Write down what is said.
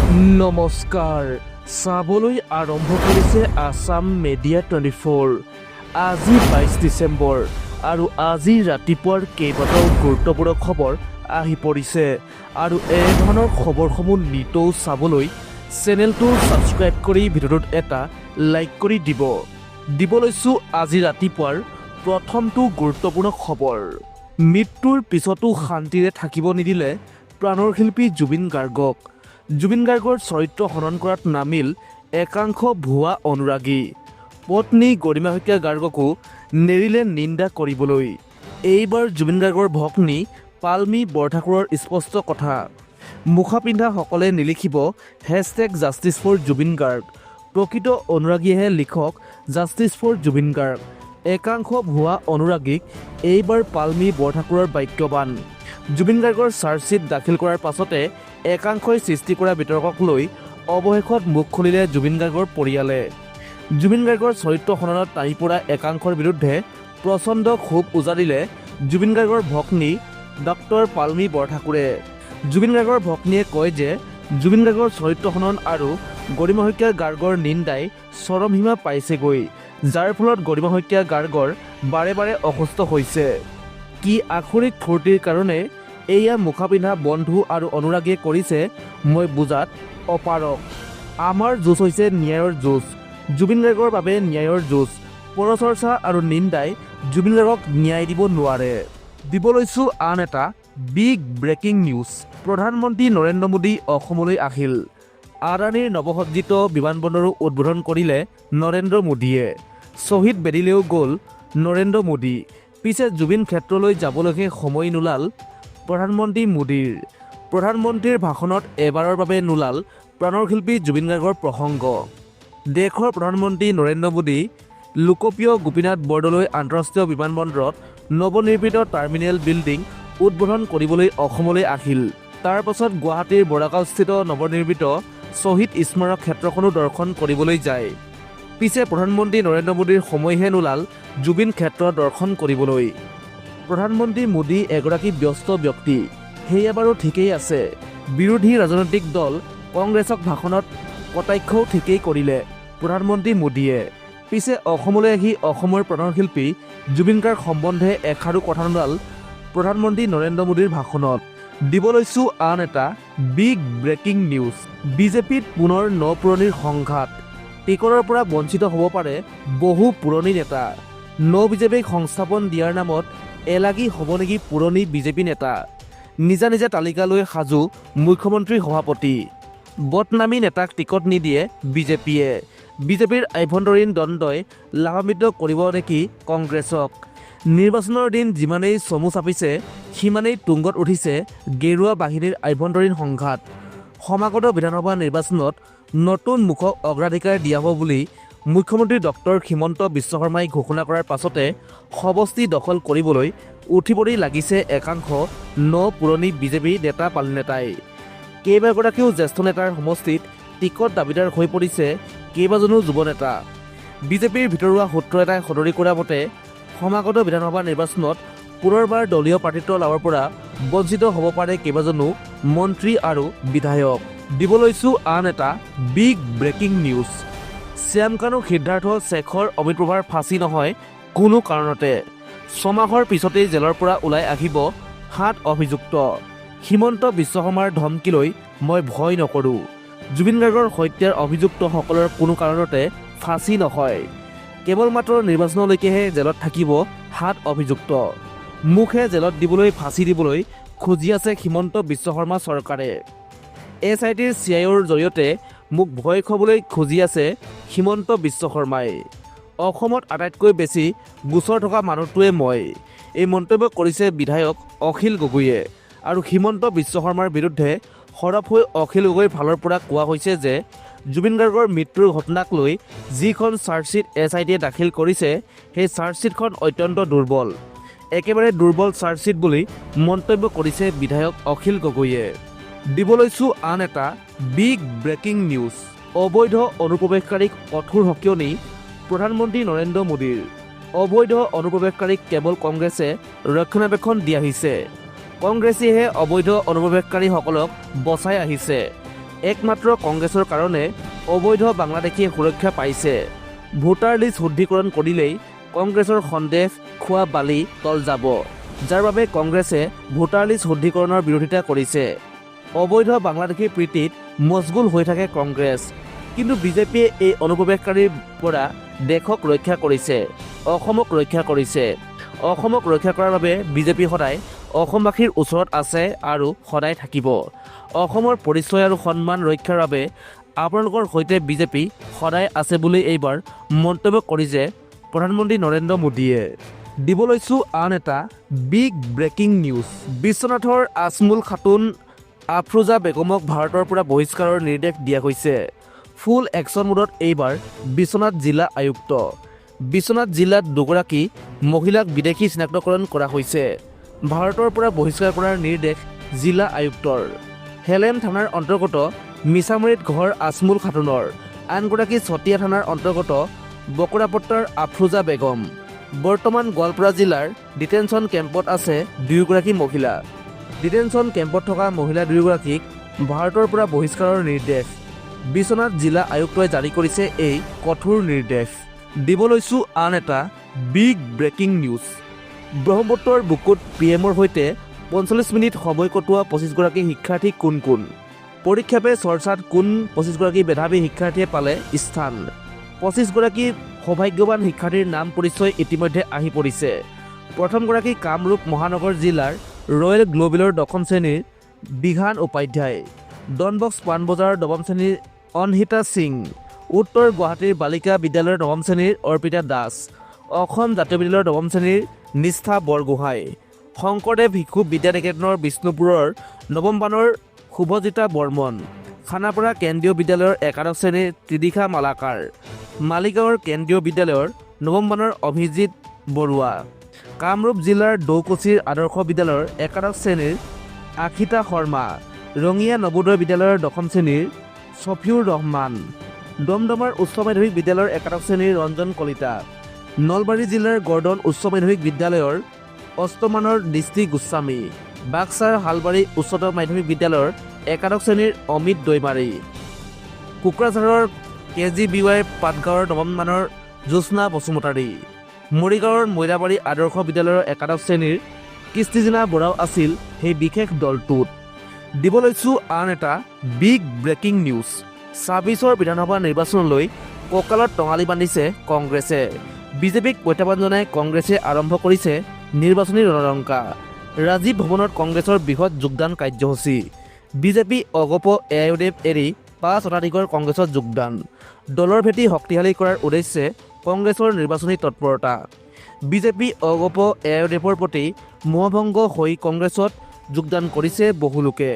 নমস্কাৰ চাবলৈ আৰম্ভ কৰিছে আসাম মিডিয়া 24 আজি 22 ডিচেম্বৰ আৰু আজি ৰাতিপুৱাৰ কেইবাটাও গুৰুত্বপূৰ্ণ খবৰ আহি পৰিছে আৰু এই ধৰণৰ খবৰসমূহ নিতৌ চাবলৈ চেনেলটো সাবস্ক্ৰাইব কৰি ভিডিঅ'টোত এটা লাইক কৰি দিব লৈছো আজি ৰাতিপুৱাৰ প্ৰথমটো গুৰুত্বপূৰ্ণ খবৰ মৃত্যুৰ পিছতো শান্তিৰে থাকিব নিদিলে প্ৰাণৰ শিল্পী জুবিন গাৰ্গক জুবিন গাৰ্গৰ চৰিত্ৰ হনন কৰাত নামিল একাংশ ভুৱা অনুৰাগী পত্নী গৰিমা শইকীয়া গাৰ্গকো নেৰিলে নিন্দা কৰিবলৈ এইবাৰ জুবিন গাৰ্গৰ ভগ্নী পালমি বৰঠাকুৰৰ স্পষ্ট কথা মুখা পিন্ধাসকলে নিলিখিব #জাষ্টিছ ফৰ জুবিন গাৰ্গ প্ৰকৃত অনুৰাগীয়েহে লিখক জাষ্টিছ ফৰ জুবিন গাৰ্গ একাংশ ভুৱা অনুৰাগীক এইবাৰ পালমি বৰঠাকুৰৰ বাক্যবান জুবিন গাৰ্গৰ চাৰ্জশ্বীট দাখিল কৰাৰ পাছতে একাংশই সৃষ্টি কৰা বিতৰ্কক লৈ অৱশেষত মুখ খুলিলে জুবিন গাৰ্গৰ পৰিয়ালে জুবিন গাৰ্গৰ চৰিত্ৰ হননত টানি পৰা একাংশৰ বিৰুদ্ধে প্ৰচণ্ড ক্ষোভ উজাৰিলে জুবিন গাৰ্গৰ ভগ্নী ডক্টৰ পালমি বৰঠাকুৰে জুবিন গাৰ্গৰ ভগ্নীয়ে কয় যে জুবিন গাৰ্গৰ চৰিত্ৰ হনন আৰু গৰিমা শইকীয়া গাৰ্গৰ নিন্দাই চৰমসীমা পাইছেগৈ যাৰ ফলত গৰিমা শইকীয়া গাৰ্গৰ বাৰে বাৰে অসুস্থ হৈছে কি আখৰিক ফূৰ্তিৰ কাৰণে এয়া মুখা পিন্ধা বন্ধু আৰু অনুৰাগীয়ে কৰিছে মই বুজাত অপাৰক আমাৰ যুঁজ হৈছে ন্যায়ৰ যুঁজ জুবিন গাৰ্গৰ বাবে ন্যায়ৰ যুঁজ পৰচৰ্চা আৰু নিন্দাই জুবিন গাৰ্গক ন্যায় দিব নোৱাৰে দিব লৈছো আন এটা বিগ ব্ৰেকিং নিউজ প্ৰধানমন্ত্ৰী নৰেন্দ্ৰ মোদী অসমলৈ আহিল আদানীৰ নৱসজ্জিত বিমানবন্দৰো উদ্বোধন কৰিলে নৰেন্দ্ৰ মোদীয়ে শ্বহীদ বেদীলৈও গ'ল নৰেন্দ্ৰ মোদী পিছে জুবিন ক্ষেত্ৰলৈ যাবলৈকে সময় নোলাল প্ৰধানমন্ত্ৰী মোদীৰ প্ৰধানমন্ত্ৰীৰ ভাষণত এবাৰৰ বাবে নোলাল প্ৰাণৰ শিল্পী জুবিন গাৰ্গৰ প্ৰসংগ দেশৰ প্ৰধানমন্ত্ৰী নৰেন্দ্ৰ মোদী লোকপ্ৰিয় গোপীনাথ বৰদলৈ আন্তঃৰাষ্ট্ৰীয় বিমানবন্দৰত নৱনিৰ্মিত টাৰ্মিনেল বিল্ডিং উদ্বোধন কৰিবলৈ অসমলৈ আহিল তাৰ পাছত গুৱাহাটীৰ বৰাগাঁওস্থিত নৱনিৰ্মিত শ্বহীদ স্মাৰক ক্ষেত্ৰখনো দৰ্শন কৰিবলৈ যায় পিছে প্ৰধানমন্ত্ৰী নৰেন্দ্ৰ মোদীৰ সময়হে নোলাল জুবিন ক্ষেত্ৰ দৰ্শন কৰিবলৈ প্ৰধানমন্ত্ৰী মোদী এগৰাকী ব্যস্ত ব্যক্তি সেয়া বাৰু ঠিকেই আছে বিৰোধী ৰাজনৈতিক দল কংগ্ৰেছক ভাষণত কটাক্ষও ঠিকেই কৰিলে প্ৰধানমন্ত্ৰী মোদীয়ে পিছে অসমলৈ আহি অসমৰ প্ৰাণৰ শিল্পী জুবিন গাৰ্গ সম্বন্ধে এষাৰো কথা নোলাল প্ৰধানমন্ত্ৰী নৰেন্দ্ৰ মোদীৰ ভাষণত দিব লৈছো আন এটা বিগ ব্ৰেকিং নিউজ বিজেপিত পুনৰ পুৰণিৰ সংঘাত টিকটৰ পৰা বঞ্চিত হ'ব পাৰে বহু পুৰণি নেতা বিজেপিক সংস্থাপন দিয়াৰ নামত এলাগি হ'ব নেকি পুৰণি বিজেপি নেতা নিজা নিজা তালিকা লৈ সাজু মুখ্যমন্ত্ৰীৰ সভাপতি বদনামী নেতাক টিকট নিদিয়ে বিজেপিয়ে বিজেপিৰ আভ্যন্তৰীণ দ্বন্দ্বই লাভান্বিত কৰিব নেকি কংগ্ৰেছক নিৰ্বাচনৰ দিন যিমানেই চমু চাপিছে সিমানেই তুংগত উঠিছে গেৰুৱা বাহিনীৰ আভ্যন্তৰীণ সংঘাত সমাগত বিধানসভা নিৰ্বাচনত নতুন মুখক অগ্ৰাধিকাৰ দিয়া হ'ব বুলি মুখ্যমন্ত্ৰী ডক্টৰ হিমন্ত বিশ্ব শৰ্মাই ঘোষণা কৰাৰ পাছতে সমষ্টি দখল কৰিবলৈ উঠি পৰি লাগিছে একাংশ পুৰণি বিজেপি নেতা পালনেতাই কেইবাগৰাকীও জ্যেষ্ঠ নেতাৰ সমষ্টিত টিকট দাবীদাৰ হৈ পৰিছে কেইবাজনো যুৱ নেতা বিজেপিৰ ভিতৰুৱা সূত্ৰ এটাই সদৰি কৰা মতে সমাগত বিধানসভা নিৰ্বাচনত পুনৰবাৰ দলীয় প্ৰাৰ্থিত্ব লাভৰ পৰা বঞ্চিত হ'ব পাৰে কেইবাজনো মন্ত্ৰী আৰু বিধায়ক দিব লৈছো আন এটা big breaking news Shyamkanu Siddharth Shekhar অমিতপ্ৰভাৰ ফাঁচি নহয় কোনো কাৰণতে ছমাহৰ পিছতেই জেলৰ পৰা ওলাই আহিব 7 অভিযুক্ত হিমন্ত বিশ্ব শৰ্মাৰ ধমকি লৈ মই ভয় নকৰোঁ জুবিন গাৰ্গৰ হত্যাৰ অভিযুক্তসকলৰ কোনো কাৰণতে ফাঁচি নহয় কেৱল মাত্ৰ নিৰ্বাচনলৈকেহে জেলত থাকিব 7 অভিযুক্ত মুখে জেলত দিবলৈ ফাঁচি দিবলৈ খুজি আছে হিমন্ত বিশ্ব শৰ্মা চৰকাৰে SITৰ CIOৰ জৰিয়তে মোক ভয় খুৱাবলৈ খুজি আছে হিমন্ত বিশ্ব শৰ্মাই অসমত আটাইতকৈ বেছি গোচৰ থকা মানুহটোৱে মই এই মন্তব্য কৰিছে বিধায়ক অখিল গগৈয়ে আৰু হিমন্ত বিশ্ব শৰ্মাৰ বিৰুদ্ধে সৰব হৈ অখিল গগৈৰ ফালৰ পৰা কোৱা হৈছে যে জুবিন গাৰ্গৰ মৃত্যুৰ ঘটনাক লৈ যিখন চাৰ্জশ্বীট SITয়ে দাখিল কৰিছে সেই চাৰ্জশ্বীটখন অত্যন্ত দুৰ্বল একেবাৰে দুৰ্বল চাৰ্জশ্বীট বুলি মন্তব্য কৰিছে বিধায়ক অখিল গগৈয়ে দিব লৈছো আন এটা বিগ ব্ৰেকিং নিউজ অবৈধ অনুপ্ৰৱেশকাৰীক কঠোৰ সকিয়নি প্ৰধানমন্ত্ৰী নৰেন্দ্ৰ মোদীৰ অবৈধ অনুপ্ৰৱেশকাৰীক কেৱল কংগ্ৰেছে ৰক্ষণাবেক্ষণ দি আহিছে কংগ্ৰেছেহে অবৈধ অনুপ্ৰৱেশকাৰীসকলক বচাই আহিছে একমাত্ৰ কংগ্ৰেছৰ কাৰণে অবৈধ বাংলাদেশীয়ে সুৰক্ষা পাইছে। ভোটাৰ লিষ্ট শুদ্ধিকৰণ কৰিলেই কংগ্ৰেছৰ সন্দেহ খোৱা বালি তল যাব, যাৰ বাবে কংগ্ৰেছে ভোটাৰ লিষ্ট শুদ্ধিকৰণৰ বিৰোধিতা কৰিছে। অবৈধ বাংলাদেশীৰ প্ৰীতিত মছগুল হৈ থাকে কংগ্ৰেছ, কিন্তু বিজেপিয়ে এই অনুপ্ৰৱেশকাৰীৰ পৰা দেশক ৰক্ষা কৰিছে, অসমক ৰক্ষা কৰিছে। অসমক ৰক্ষা কৰাৰ বাবে বিজেপি সদায় অসমবাসীৰ ওচৰত আছে আৰু সদায় থাকিব। অসমৰ পৰিচয় আৰু সন্মান ৰক্ষাৰ বাবে আপোনালোকৰ সৈতে বিজেপি সদায় আছে বুলি এইবাৰ মন্তব্য কৰিছে প্ৰধানমন্ত্ৰী নৰেন্দ্ৰ মোদীয়ে। দিব লৈছোঁ আন এটা বিগ ব্ৰেকিং নিউজ। বিশ্বনাথৰ আজমল খাতুন আফৰোজা বেগমক ভাৰতৰ পৰা বহিষ্কাৰৰ নিৰ্দেশ দিয়া হৈছে। ফুল একশ্যন মোডত এইবাৰ বিশ্বনাথ জিলা আয়ুক্ত। বিশ্বনাথ জিলাত দুগৰাকী মহিলাক বিদেশী চিনাক্তকৰণ কৰা হৈছে। ভাৰতৰ পৰা বহিষ্কাৰ কৰাৰ নিৰ্দেশ জিলা আয়ুক্তৰ। হেলেম থানাৰ অন্তৰ্গত মিছামাৰীত ঘৰ আজমল খাতুনৰ, আনগৰাকী চতিয়া থানাৰ অন্তৰ্গত বকৰাপট্টাৰ আফৰোজা বেগম। বৰ্তমান গোৱালপাৰা জিলাৰ ডিটেনশ্যন কেম্পত আছে দুয়োগৰাকী মহিলা। ডিটেনশ্যন কেম্পত থকা মহিলা দুয়োগৰাকীক ভাৰতৰ পৰা বহিষ্কাৰৰ নিৰ্দেশ। বিশ্বনাথ জিলা আয়ুক্তই জাৰি কৰিছে এই কঠোৰ নিৰ্দেশ। দিব লৈছোঁ আন এটা বিগ ব্ৰেকিং নিউজ। ব্ৰহ্মপুত্ৰৰ বুকুত PMৰ সৈতে 45 মিনিট সময় কটোৱা 25গৰাকী শিক্ষাৰ্থী কোন কোন? পৰীক্ষা পে চৰ্চাত কোন 25গৰাকী মেধাৱী শিক্ষাৰ্থীয়ে পালে স্থান? 25গৰাকী সৌভাগ্যৱান শিক্ষাৰ্থীৰ নাম পৰিচয় ইতিমধ্যে আহি পৰিছে। প্ৰথমগৰাকী কামৰূপ মহানগৰ জিলাৰ ৰয়েল গ্লোবেলৰ 10ম শ্ৰেণীৰ বিঘান উপাধ্যায়, ডনবক্স পাণবজাৰৰ 9ম শ্ৰেণীৰ অনহিতা সিং, উত্তৰ গুৱাহাটীৰ বালিকা বিদ্যালয়ৰ 9ম শ্ৰেণীৰ অৰ্পিতা দাস, অসম জাতীয় বিদ্যালয়ৰ 9ম শ্ৰেণীৰ নিষ্ঠা বৰগোহাঁই, শংকৰদেৱ শিশু বিদ্যা নিকেতনৰ বিষ্ণুপুৰৰ 9ম বানৰ শুভজিতা বৰ্মন, খানাপাৰা কেন্দ্ৰীয় বিদ্যালয়ৰ 11 শ্ৰেণীৰ ত্ৰিদিশা মালাকাৰ, মালিগাঁৱৰ কেন্দ্ৰীয় বিদ্যালয়ৰ 9ম বানৰ অভিজিত বৰুৱা, কামৰূপ জিলাৰ দৌকুচিৰ আদৰ্শ বিদ্যালয়ৰ 11 শ্ৰেণীৰ আশিতা শৰ্মা, ৰঙিয়া নবোদয় বিদ্যালয়ৰ 10ম শ্ৰেণীৰ ছফিউৰ ৰহমান, দমদমাৰ উচ্চ মাধ্যমিক বিদ্যালয়ৰ 11 শ্ৰেণীৰ ৰঞ্জন কলিতা, নলবাৰী জিলাৰ গৰ্ডন উচ্চ মাধ্যমিক বিদ্যালয়ৰ 8ম মানৰ দৃষ্টি গোস্বামী, বাক্সাৰ হালবাৰী উচ্চতৰ মাধ্যমিক বিদ্যালয়ৰ 11 শ্ৰেণীৰ অমিত দৈমাৰী, কোকৰাঝাৰৰ KGBY পাটগাঁৱৰ 9ম মানৰ জ্যোৎস্না বসুমতাৰী, মৰিগাঁৱৰ মৈৰাবাৰী আদৰ্শ বিদ্যালয়ৰ 11 শ্ৰেণীৰ কৃষ্টিজিনা বৰাও আছিল সেই বিশেষ দলটোত। দিব লৈছোঁ আন এটা বিগ ব্ৰেকিং নিউজ। 26ৰ বিধানসভা নিৰ্বাচনলৈ কঁকালত টঙালি বান্ধিছে কংগ্ৰেছে। বিজেপিক প্ৰত্যাহ্বান জনাই কংগ্ৰেছে আৰম্ভ কৰিছে নিৰ্বাচনী ৰণৰংকা। ৰাজীৱ ভৱনত কংগ্ৰেছৰ বৃহৎ যোগদান কাৰ্যসূচী। বিজেপি অগপ এআইউডিএফ এৰি 5 শতাধিকৰ কংগ্ৰেছত যোগদান। দলৰ ভেটি শক্তিশালী কৰাৰ উদ্দেশ্যে কংগ্ৰেছৰ নিৰ্বাচনী তৎপৰতা। বিজেপি অগপ এআইউডিএফৰ প্ৰতি মোহভংগ হৈ কংগ্ৰেছত যোগদান কৰিছে বহু লোকে।